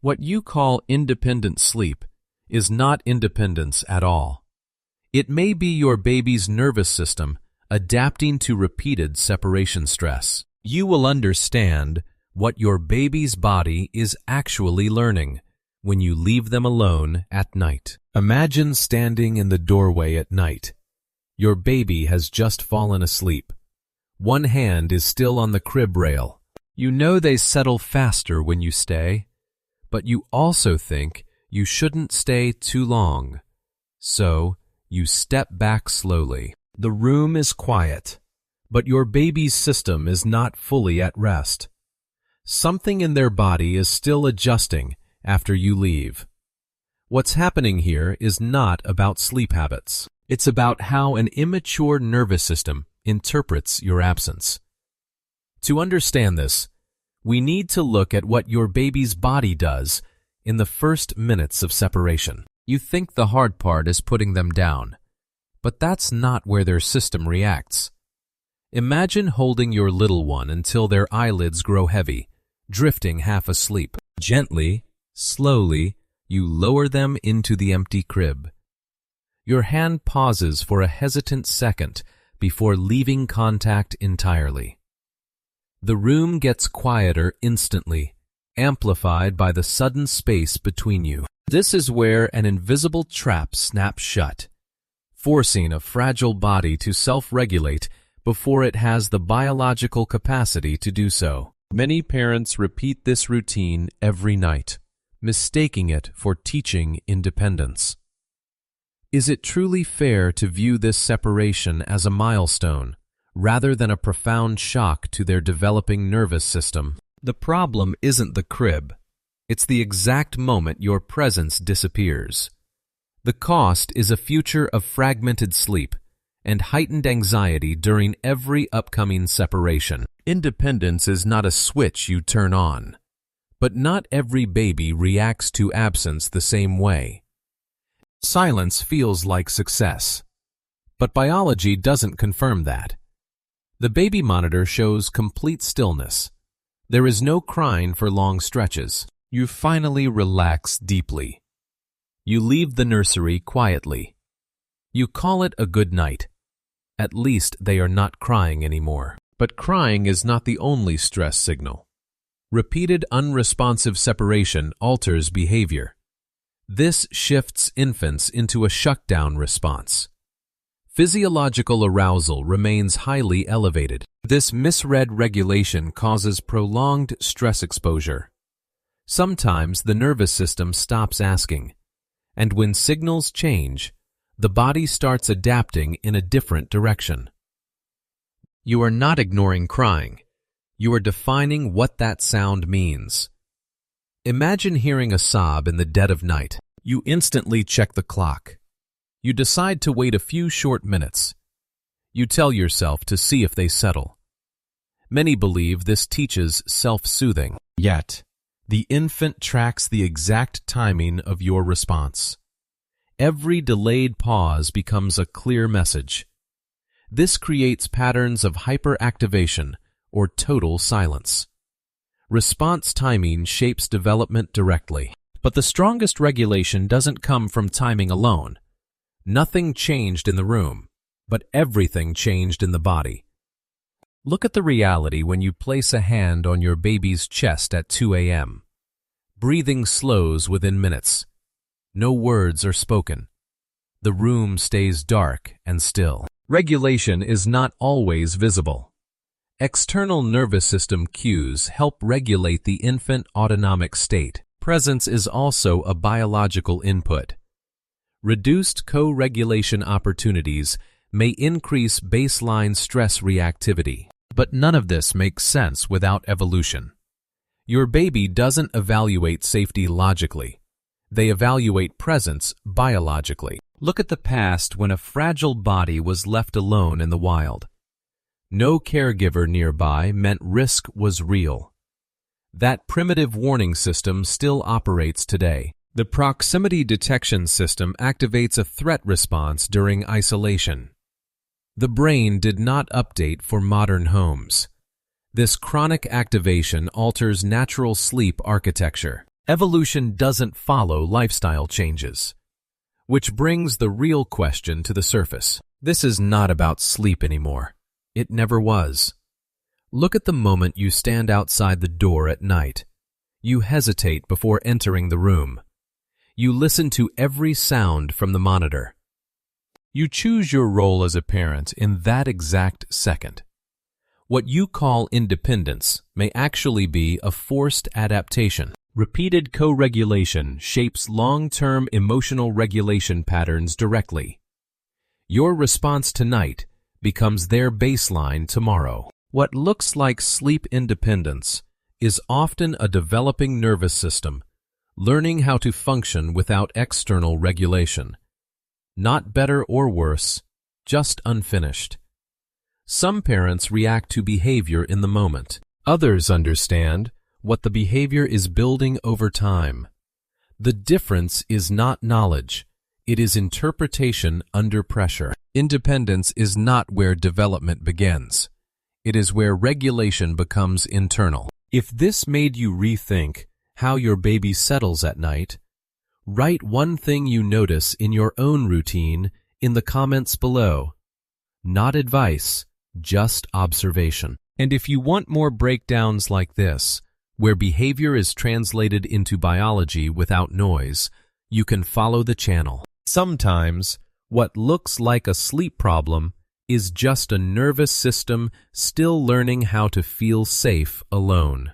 What you call independent sleep is not independence at all. It may be your baby's nervous system adapting to repeated separation stress. You will understand what your baby's body is actually learning when you leave them alone at night. Imagine standing in the doorway at night. Your baby has just fallen asleep. One hand is still on the crib rail. You know they settle faster when you stay, but you also think you shouldn't stay too long. So, you step back slowly. The room is quiet, but your baby's system is not fully at rest. Something in their body is still adjusting after you leave. What's happening here is not about sleep habits. It's about how an immature nervous system interprets your absence. To understand this, we need to look at what your baby's body does in the first minutes of separation. You think the hard part is putting them down, but that's not where their system reacts. Imagine holding your little one until their eyelids grow heavy, drifting half asleep. Gently, slowly, you lower them into the empty crib. Your hand pauses for a hesitant second before leaving contact entirely. The room gets quieter instantly, amplified by the sudden space between you. This is where an invisible trap snaps shut, forcing a fragile body to self-regulate before it has the biological capacity to do so. Many parents repeat this routine every night, mistaking it for teaching independence. Is it truly fair to view this separation as a milestone, rather than a profound shock to their developing nervous system? The problem isn't the crib. It's the exact moment your presence disappears. The cost is a future of fragmented sleep and heightened anxiety during every upcoming separation. Independence is not a switch you turn on, but not every baby reacts to absence the same way. Silence feels like success, but biology doesn't confirm that. The baby monitor shows complete stillness. There is no crying for long stretches. You finally relax deeply. You leave the nursery quietly. You call it a good night. At least they are not crying anymore. But crying is not the only stress signal. Repeated unresponsive separation alters behavior. This shifts infants into a shutdown response. Physiological arousal remains highly elevated. This misread regulation causes prolonged stress exposure. Sometimes the nervous system stops asking, and when signals change, the body starts adapting in a different direction. You are not ignoring crying. You are defining what that sound means. Imagine hearing a sob in the dead of night. You instantly check the clock. You decide to wait a few short minutes. You tell yourself to see if they settle. Many believe this teaches self-soothing. Yet, the infant tracks the exact timing of your response. Every delayed pause becomes a clear message. This creates patterns of hyperactivation or total silence. Response timing shapes development directly. But the strongest regulation doesn't come from timing alone. Nothing changed in the room, but everything changed in the body. Look at the reality when you place a hand on your baby's chest at 2 a.m. Breathing slows within minutes. No words are spoken. The room stays dark and still. Regulation is not always visible. External nervous system cues help regulate the infant autonomic state. Presence is also a biological input. Reduced co-regulation opportunities may increase baseline stress reactivity. But none of this makes sense without evolution. Your baby doesn't evaluate safety logically. They evaluate presence biologically. Look at the past when a fragile body was left alone in the wild. No caregiver nearby meant risk was real. That primitive warning system still operates today. The proximity detection system activates a threat response during isolation. The brain did not update for modern homes. This chronic activation alters natural sleep architecture. Evolution doesn't follow lifestyle changes, which brings the real question to the surface. This is not about sleep anymore. It never was. Look at the moment you stand outside the door at night. You hesitate before entering the room. You listen to every sound from the monitor. You choose your role as a parent in that exact second. What you call independence may actually be a forced adaptation. Repeated co-regulation shapes long-term emotional regulation patterns directly. Your response tonight becomes their baseline tomorrow. What looks like sleep independence is often a developing nervous system, learning how to function without external regulation. Not better or worse, just unfinished. Some parents react to behavior in the moment. Others understand what the behavior is building over time. The difference is not knowledge. It is interpretation under pressure. Independence is not where development begins. It is where regulation becomes internal. If this made you rethink how your baby settles at night, write one thing you notice in your own routine in the comments below. Not advice, just observation. And if you want more breakdowns like this, where behavior is translated into biology without noise, you can follow the channel. Sometimes, what looks like a sleep problem is just a nervous system still learning how to feel safe alone.